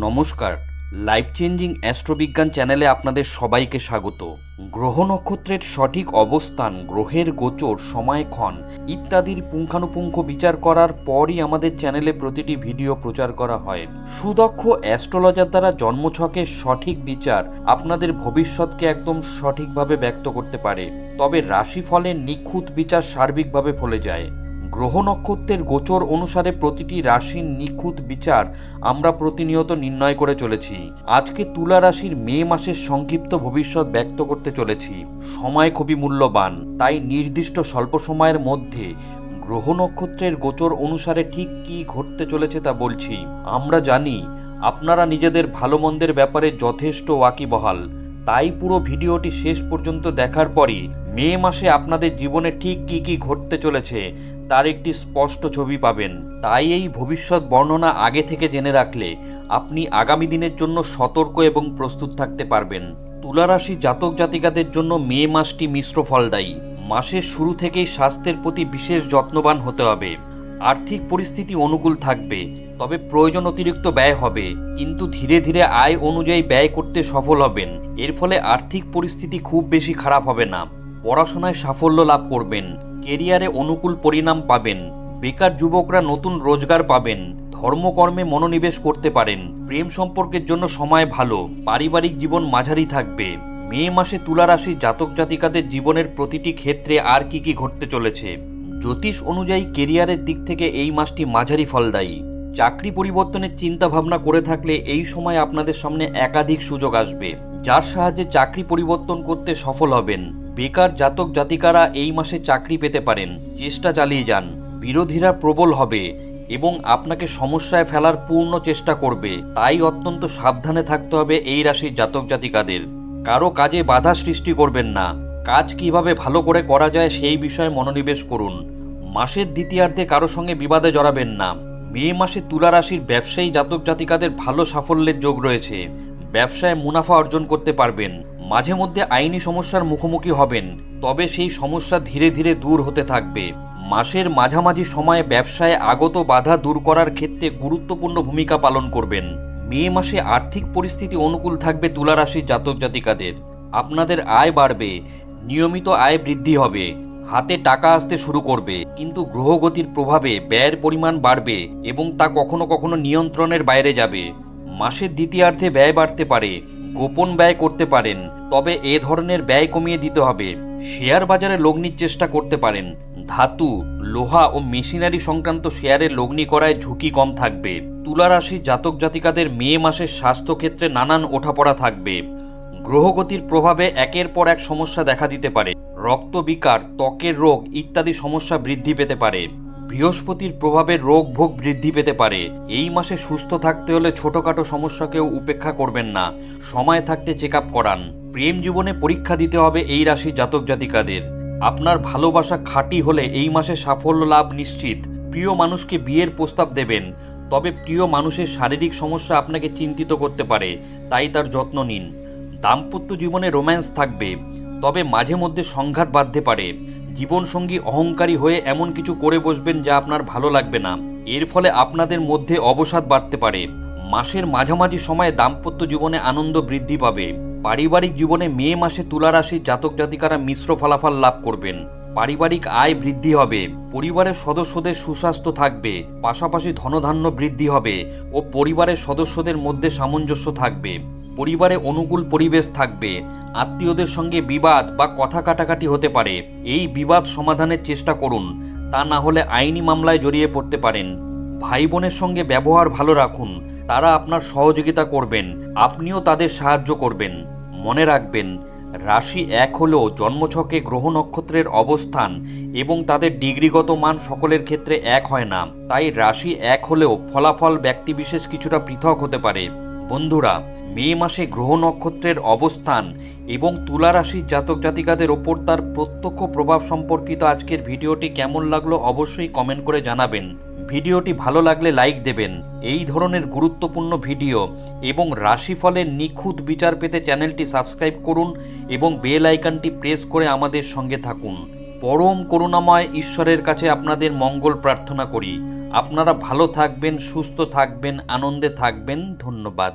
নমস্কার, life changing অ্যাস্ট্রোবিজ্ঞান চ্যানেলে আপনাদের সবাইকে স্বাগত। গ্রহ নক্ষত্রের সঠিক অবস্থান, গ্রহের গোচর, সময়ক্ষণ ইত্যাদির পুঙ্খানুপুঙ্খ বিচার করার পরই আমাদের চ্যানেলে প্রতিটি ভিডিও প্রচার করা হয়। সুদক্ষ অ্যাস্ট্রোলজার দ্বারা জন্মছকের সঠিক বিচার আপনাদের ভবিষ্যৎকে একদম সঠিকভাবে ব্যক্ত করতে পারে, তবে রাশিফলের নিখুঁত বিচার সার্বিকভাবে ফলে যায়। গ্রহ নক্ষত্রের গোচর অনুসারে প্রতিটি রাশির নিখুঁত বিচার আমরা প্রতিনিয়ত নির্ণয় করে চলেছি। আজকে তুলা রাশির মে মাসের সংক্ষিপ্ত ভবিষ্যৎ ব্যক্ত করতে চলেছি। সময় খুবই মূল্যবান, তাই নির্দিষ্ট স্বল্প সময়ের মধ্যে গ্রহ নক্ষত্রের গোচর অনুসারে ঠিক কী ঘটতে চলেছে তা বলছি। আমরা জানি আপনারা নিজেদের ভালো মন্দের ব্যাপারে যথেষ্ট ওয়াকিবহাল, তাই পুরো ভিডিওটি শেষ পর্যন্ত দেখার পরই মে মাসে আপনাদের জীবনে ঠিক কী কী ঘটতে চলেছে তার একটি স্পষ্ট ছবি পাবেন। তাই এই ভবিষ্যৎ বর্ণনা আগে থেকে জেনে রাখলে আপনি আগামী দিনের জন্য সতর্ক এবং প্রস্তুত থাকতে পারবেন। তুলা রাশি জাতক জাতিকাদের জন্য মে মাসটি মিশ্র ফলদায়ী। মাসের শুরু থেকেই স্বাস্থ্যের প্রতি বিশেষ যত্নবান হতে হবে। আর্থিক পরিস্থিতি অনুকূল থাকবে, তবে প্রয়োজন অতিরিক্ত ব্যয় হবে, কিন্তু ধীরে ধীরে আয় অনুযায়ী ব্যয় করতে সফল হবেন। এর ফলে আর্থিক পরিস্থিতি খুব বেশি খারাপ হবে না। পড়াশোনায় সাফল্য লাভ করবেন, কেরিয়ারে অনুকূল পরিণাম পাবেন, বেকার যুবকরা নতুন রোজগার পাবেন, ধর্মকর্মে মনোনিবেশ করতে পারেন, প্রেম সম্পর্কের জন্য সময় ভালো, পারিবারিক জীবন মাঝারি থাকবে। মে মাসে তুলা রাশির জাতক জাতিকাদের জীবনের প্রতিটি ক্ষেত্রে আর কি কি ঘটতে চলেছে। জ্যোতিষ অনুযায়ী কেরিয়ারের দিক থেকে এই মাসটি মাঝারি ফলদায়ী। চাকরি পরিবর্তনের চিন্তা ভাবনা করে থাকলে এই সময় আপনাদের সামনে একাধিক সুযোগ আসবে, যার সাহায্যে চাকরি পরিবর্তন করতে সফল হবেন। বেকার জাতক জাতিকারা এই মাসে চাকরি পেতে পারেন, চেষ্টা চালিয়ে যান। বিরোধীরা প্রবল হবে এবং আপনাকে সমস্যায় ফেলার পূর্ণ চেষ্টা করবে, তাই অত্যন্ত সাবধানে থাকতে হবে এই রাশির জাতক জাতিকাদের। কারো কাজে বাধা সৃষ্টি করবেন না, কাজ কিভাবে ভালো করে করা যায় সেই বিষয়ে মনোনিবেশ করুন। মাসের দ্বিতীয়ার্ধে কারো সঙ্গে বিবাদে জড়াবেন না। মে মাসে তুলা রাশির ব্যবসায়ী জাতক জাতিকাদের ভালো সাফল্যের যোগ রয়েছে। ব্যবসায় মুনাফা অর্জন করতে পারবেন। মাঝে মধ্যে আইনি সমস্যার মুখোমুখি হবেন, তবে সেই সমস্যা ধীরে ধীরে দূর হতে থাকবে। মাসের মাঝামাঝি সময়ে ব্যবসায় আগত বাধা দূর করার ক্ষেত্রে গুরুত্বপূর্ণ ভূমিকা পালন করবেন। মে মাসে আর্থিক পরিস্থিতি অনুকূল থাকবে তুলা রাশির জাতক জাতিকাদের। আপনাদের আয় বাড়বে, নিয়মিত আয় বৃদ্ধি হবে, হাতে টাকা আসতে শুরু করবে, কিন্তু গ্রহগতির প্রভাবে ব্যয়ের পরিমাণ বাড়বে এবং তা কখনো কখনো নিয়ন্ত্রণের বাইরে যাবে। মাসের দ্বিতীয়ার্ধে ব্যয় বাড়তে পারে, গোপন ব্যয় করতে পারেন, তবে এ ধরনের ব্যয় কমিয়ে দিতে হবে। শেয়ার বাজারে লগ্নির চেষ্টা করতে পারেন। ধাতু, লোহা ও মেশিনারি সংক্রান্ত শেয়ারে লগ্নি করায় ঝুঁকি কম থাকবে। তুলা রাশির জাতক জাতিকাদের মে মাসের স্বাস্থ্যক্ষেত্রে নানান ওঠাপড়া থাকবে। গ্রহগতির প্রভাবে একের পর এক সমস্যা দেখা দিতে পারে। রক্তবিকার, ত্বকের রোগ ইত্যাদি সমস্যা বৃদ্ধি পেতে পারে। বৃহস্পতির প্রভাবে রোগ ভোগ বৃদ্ধি পেতে পারে। এই মাসে সুস্থ থাকতে হলে ছোটখাটো সমস্যাকেও উপেক্ষা করবেন না, সময় থাকতে চেক আপ করান। প্রেম জীবনে পরীক্ষা দিতে হবে এই রাশির জাতক জাতিকাদের। আপনার ভালোবাসা খাঁটি হলে এই মাসে সাফল্য লাভ নিশ্চিত। প্রিয় মানুষকে বিয়ের প্রস্তাব দেবেন, তবে প্রিয় মানুষের শারীরিক সমস্যা আপনাকে চিন্তিত করতে পারে, তাই তার যত্ন নিন। দাম্পত্য জীবনে রোম্যান্স থাকবে, তবে মাঝে মধ্যে সংঘাত বাঁধতে পারে। জীবনসঙ্গী অহংকারী হয়ে এমন কিছু করে বসবেন যা আপনার ভালো লাগবে না, এর ফলে আপনাদের মধ্যে অবসাদ বাড়তে পারে। মাসের মাঝামাঝি সময়ে দাম্পত্য জীবনে আনন্দ বৃদ্ধি পাবে। পারিবারিক জীবনে মে মাসে তুলা রাশির জাতক জাতিকারা মিশ্র ফলাফল লাভ করবেন। পারিবারিক আয় বৃদ্ধি হবে, পরিবারের সদস্যদের সুস্বাস্থ্য থাকবে, পাশাপাশি ধনধান্য বৃদ্ধি হবে ও পরিবারের সদস্যদের মধ্যে সামঞ্জস্য থাকবে। পরিবারে অনুকূল পরিবেশ থাকবে। আত্মীয়দের সঙ্গে বিবাদ বা কথা কাটাকাটি হতে পারে, এই বিবাদ সমাধানের চেষ্টা করুন, তা না হলে আইনি মামলায় জড়িয়ে পড়তে পারেন। ভাই বোনের সঙ্গে ব্যবহার ভালো রাখুন, তারা আপনার সহযোগিতা করবেন, আপনিও তাদের সাহায্য করবেন। মনে রাখবেন, রাশি এক হলেও জন্মছকে গ্রহ নক্ষত্রের অবস্থান এবং তাদের ডিগ্রিগত মান সকলের ক্ষেত্রে এক হয় না, তাই রাশি এক হলেও ফলাফল ব্যক্তিবিশেষ কিছুটা পৃথক হতে পারে। বন্ধুরা, মে মাসে গ্রহ নক্ষত্রের অবস্থান এবং তুলা রাশির জাতক জাতিকাদের ওপর তার প্রত্যক্ষ প্রভাব সম্পর্কিত আজকের ভিডিওটি কেমন লাগলো অবশ্যই কমেন্ট করে জানাবেন। ভিডিওটি ভালো লাগলে লাইক দেবেন। এই ধরনের গুরুত্বপূর্ণ ভিডিও এবং রাশিফলের নিখুঁত বিচার পেতে চ্যানেলটি সাবস্ক্রাইব করুন এবং বেল আইকনটি প্রেস করে আমাদের সঙ্গে থাকুন। পরম করুণাময় ঈশ্বরের কাছে আপনাদের মঙ্গল প্রার্থনা করি। আপনারা ভালো থাকবেন, সুস্থ থাকবেন, আনন্দে থাকবেন। ধন্যবাদ।